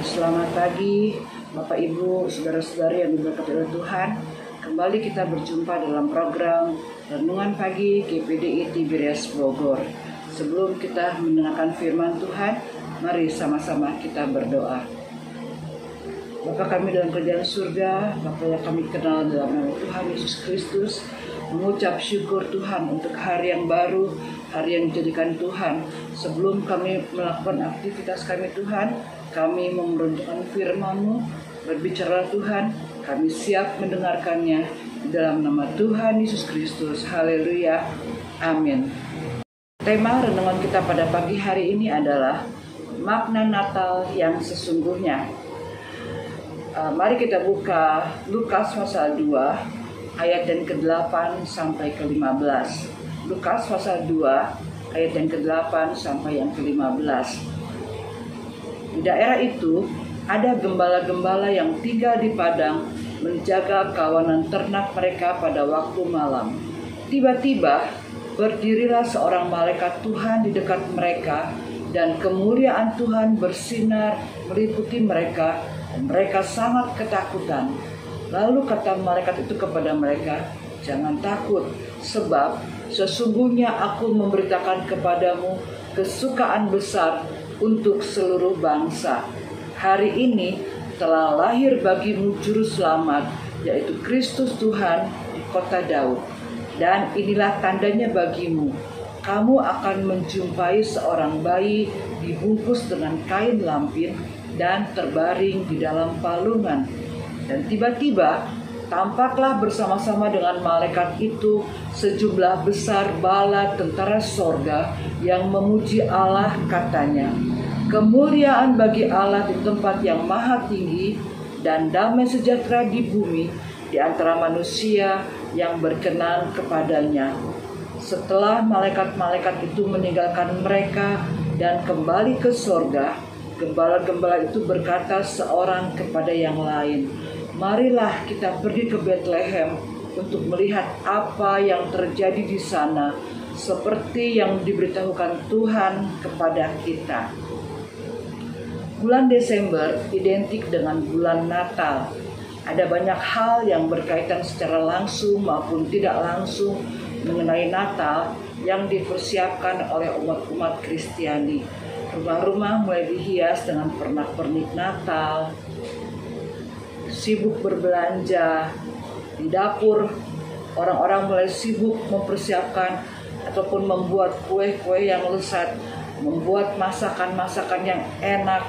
Selamat pagi Bapak Ibu, Saudara-saudari yang diberkati oleh Tuhan. Kembali kita berjumpa dalam program Renungan Pagi GPDI Tiberias Bogor. Sebelum kita mendengarkan firman Tuhan, mari sama-sama kita berdoa. Bapa kami dalam kerajaan surga, Bapa yang kami kenal dalam nama Tuhan Yesus Kristus, mengucap syukur Tuhan untuk hari yang baru, hari yang dijadikan Tuhan. Sebelum kami melakukan aktivitas kami Tuhan, kami memeruntukkan firman-Mu, berbicara Tuhan, kami siap mendengarkannya di dalam nama Tuhan Yesus Kristus. Haleluya, amin. Tema renungan kita pada pagi hari ini adalah makna Natal yang sesungguhnya. Mari kita buka Lukas pasal 2 ayat yang ke-8 sampai ke-15. Lukas pasal 2 ayat yang ke-8 sampai yang ke-15. Di daerah itu ada gembala-gembala yang tinggal di padang menjaga kawanan ternak mereka pada waktu malam. Tiba-tiba berdirilah seorang malaikat Tuhan di dekat mereka, dan kemuliaan Tuhan bersinar meliputi mereka, dan mereka sangat ketakutan. Lalu kata malaikat itu kepada mereka, "Jangan takut, sebab sesungguhnya aku memberitakan kepadamu kesukaan besar untuk seluruh bangsa. Hari ini telah lahir bagimu juru selamat, yaitu Kristus Tuhan di kota Daud. Dan inilah tandanya bagimu, kamu akan menjumpai seorang bayi dibungkus dengan kain lampin dan terbaring di dalam palungan." Dan tiba-tiba tampaklah bersama-sama dengan malaikat itu sejumlah besar bala tentara sorga yang memuji Allah, katanya, "Kemuliaan bagi Allah di tempat yang maha tinggi, dan damai sejahtera di bumi di antara manusia yang berkenan kepadanya." Setelah malaikat-malaikat itu meninggalkan mereka dan kembali ke sorga, gembala-gembala itu berkata seorang kepada yang lain, "Marilah kita pergi ke Betlehem untuk melihat apa yang terjadi di sana, seperti yang diberitahukan Tuhan kepada kita." Bulan Desember identik dengan bulan Natal. Ada banyak hal yang berkaitan secara langsung maupun tidak langsung mengenai Natal yang dipersiapkan oleh umat-umat Kristiani. Rumah-rumah mulai dihias dengan pernak-pernik Natal, sibuk berbelanja. Di dapur, orang-orang mulai sibuk mempersiapkan ataupun membuat kue-kue yang lezat, membuat masakan-masakan yang enak.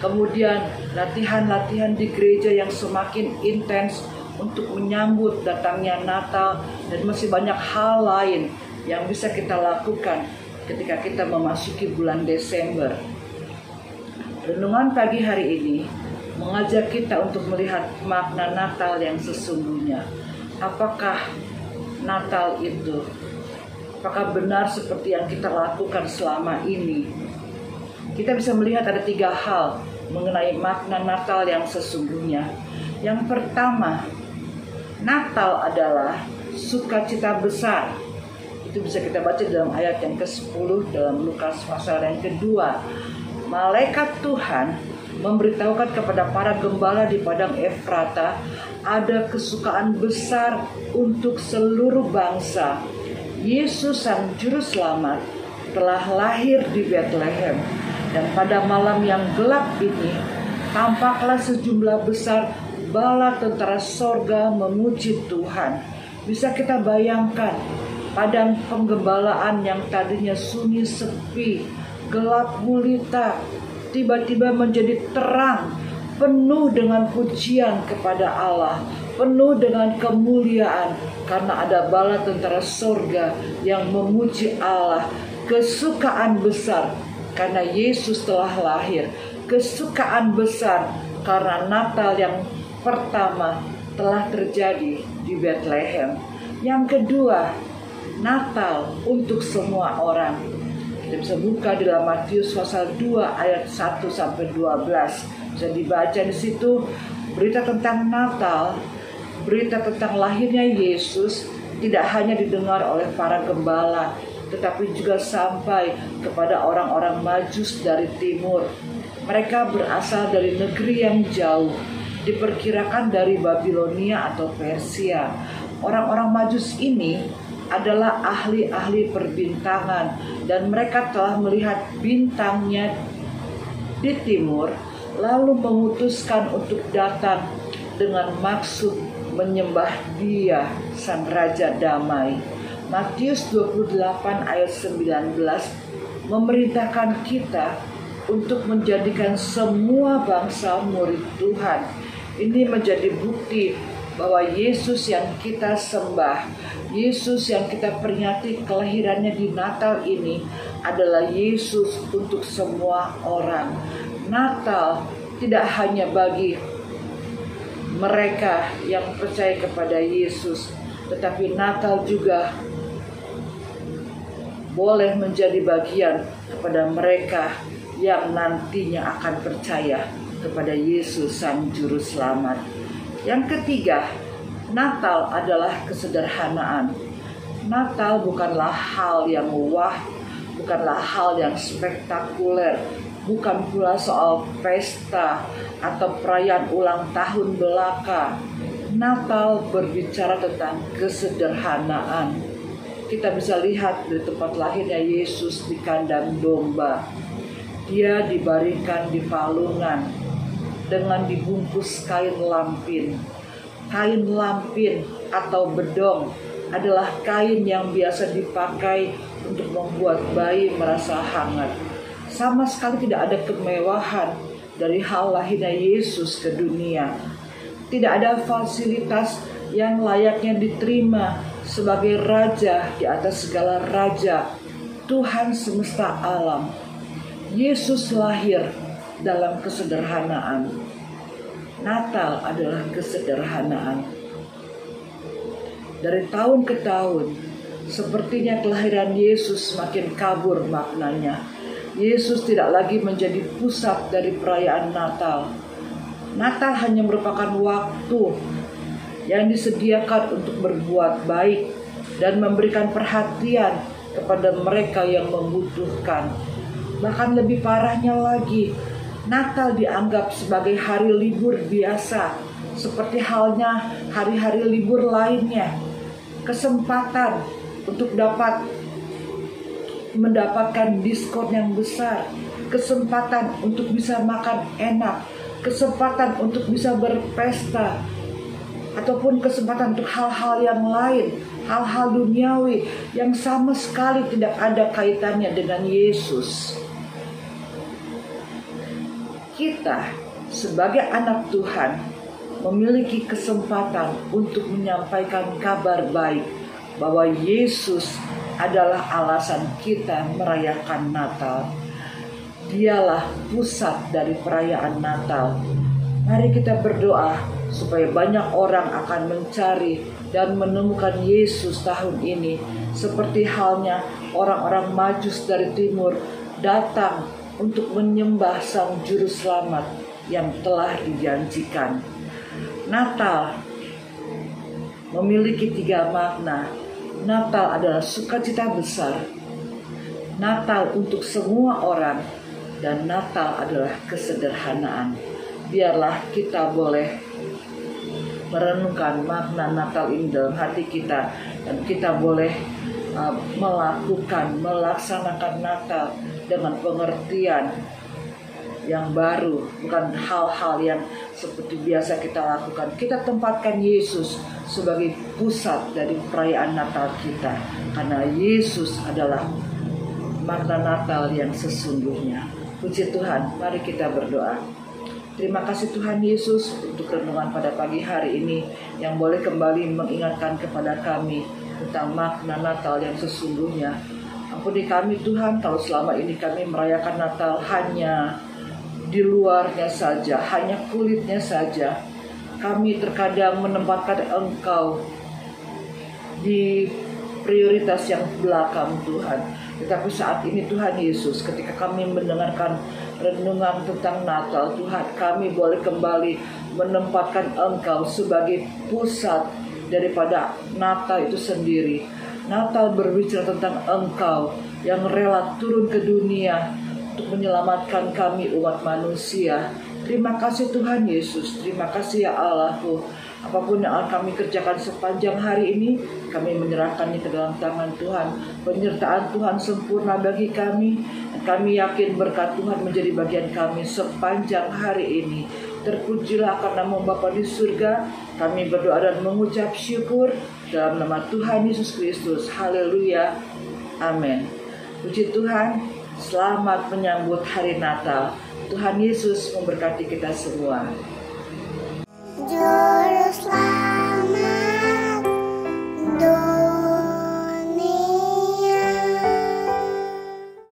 Kemudian latihan-latihan di gereja yang semakin intens untuk menyambut datangnya Natal, dan masih banyak hal lain yang bisa kita lakukan ketika kita memasuki bulan Desember. Renungan pagi hari ini mengajak kita untuk melihat makna Natal yang sesungguhnya. Apakah Natal itu? Apakah benar seperti yang kita lakukan selama ini? Kita bisa melihat ada 3 hal mengenai makna Natal yang sesungguhnya. Yang pertama, Natal adalah sukacita besar. Itu bisa kita baca dalam ayat yang ke-10 dalam Lukas pasal yang kedua. Malaikat Tuhan memberitahukan kepada para gembala di padang Efrata ada kesukaan besar untuk seluruh bangsa. Yesus sang juru selamat telah lahir di Betlehem. Dan pada malam yang gelap ini, tampaklah sejumlah besar bala tentara sorga memuji Tuhan. Bisa kita bayangkan, padang penggembalaan yang tadinya sunyi sepi, gelap gulita, tiba-tiba menjadi terang, penuh dengan pujian kepada Allah, penuh dengan kemuliaan, karena ada bala tentara sorga yang memuji Allah. Kesukaan besar karena Yesus telah lahir. Kesukaan besar karena Natal yang pertama telah terjadi di Betlehem. Yang kedua, Natal untuk semua orang. Kita bisa buka di dalam Matius pasal 2 ayat 1 sampai 12. Bisa dibaca di situ berita tentang Natal, berita tentang lahirnya Yesus tidak hanya didengar oleh para gembala, tetapi juga sampai kepada orang-orang Majus dari timur. Mereka berasal dari negeri yang jauh, diperkirakan dari Babilonia atau Persia. Orang-orang Majus ini adalah ahli-ahli perbintangan, dan mereka telah melihat bintangnya di timur, lalu memutuskan untuk datang dengan maksud menyembah Dia, Sang Raja Damai. Matius 28 ayat 19 memerintahkan kita untuk menjadikan semua bangsa murid Tuhan. Ini menjadi bukti bahwa Yesus yang kita sembah, Yesus yang kita peringati kelahirannya di Natal ini adalah Yesus untuk semua orang. Natal tidak hanya bagi mereka yang percaya kepada Yesus, tetapi Natal juga boleh menjadi bagian kepada mereka yang nantinya akan percaya kepada Yesus Sang Juru Selamat. Yang ketiga, Natal adalah kesederhanaan. Natal bukanlah hal yang wah, bukanlah hal yang spektakuler, bukan pula soal pesta atau perayaan ulang tahun belaka. Natal berbicara tentang kesederhanaan. Kita bisa lihat di tempat lahirnya Yesus di kandang domba. Dia dibaringkan di palungan dengan dibungkus kain lampin. Kain lampin atau bedong adalah kain yang biasa dipakai untuk membuat bayi merasa hangat. Sama sekali tidak ada kemewahan dari hal lahirnya Yesus ke dunia. Tidak ada fasilitas yang layaknya diterima sebagai raja di atas segala raja, Tuhan semesta alam. Yesus lahir dalam kesederhanaan. Natal adalah kesederhanaan. Dari tahun ke tahun, sepertinya kelahiran Yesus makin kabur maknanya. Yesus tidak lagi menjadi pusat dari perayaan Natal. Natal hanya merupakan waktu yang disediakan untuk berbuat baik dan memberikan perhatian kepada mereka yang membutuhkan. Bahkan lebih parahnya lagi, Natal dianggap sebagai hari libur biasa, seperti halnya hari-hari libur lainnya. Kesempatan untuk mendapatkan diskon yang besar, kesempatan untuk bisa makan enak, kesempatan untuk bisa berpesta, ataupun kesempatan untuk hal-hal yang lain, hal-hal duniawi yang sama sekali tidak ada kaitannya dengan Yesus. Kita sebagai anak Tuhan memiliki kesempatan untuk menyampaikan kabar baik bahwa Yesus adalah alasan kita merayakan Natal. Dialah pusat dari perayaan Natal. Mari kita berdoa supaya banyak orang akan mencari dan menemukan Yesus tahun ini, seperti halnya orang-orang Majus dari timur datang untuk menyembah Sang Juru Selamat yang telah dijanjikan. Natal memiliki 3 makna. Natal adalah sukacita besar, Natal untuk semua orang, dan Natal adalah kesederhanaan. Biarlah kita boleh merenungkan makna Natal ini dalam hati kita, dan kita boleh melaksanakan Natal dengan pengertian yang baru, bukan hal-hal yang seperti biasa kita lakukan. Kita tempatkan Yesus sebagai pusat dari perayaan Natal kita, karena Yesus adalah makna Natal yang sesungguhnya. Puji Tuhan, mari kita berdoa. Terima kasih Tuhan Yesus untuk renungan pada pagi hari ini yang boleh kembali mengingatkan kepada kami tentang makna Natal yang sesungguhnya. Ampuni kami Tuhan kalau selama ini kami merayakan Natal hanya di luarnya saja, hanya kulitnya saja. Kami terkadang menempatkan Engkau di prioritas yang belakang Tuhan. Tetapi saat ini Tuhan Yesus, ketika kami mendengarkan renungan tentang Natal, Tuhan, kami boleh kembali menempatkan Engkau sebagai pusat daripada Natal itu sendiri. Natal berbicara tentang Engkau yang rela turun ke dunia untuk menyelamatkan kami umat manusia. Terima kasih Tuhan Yesus, terima kasih ya Allahku. Apapun yang kami kerjakan sepanjang hari ini, kami menyerahkannya ke dalam tangan Tuhan. Penyertaan Tuhan sempurna bagi kami. Kami yakin berkat Tuhan menjadi bagian kami sepanjang hari ini. Terpujilah karena Bapa di surga. Kami berdoa dan mengucap syukur dalam nama Tuhan Yesus Kristus. Haleluya. Amin. Puji Tuhan, selamat menyambut hari Natal. Tuhan Yesus memberkati kita semua. Juru selamat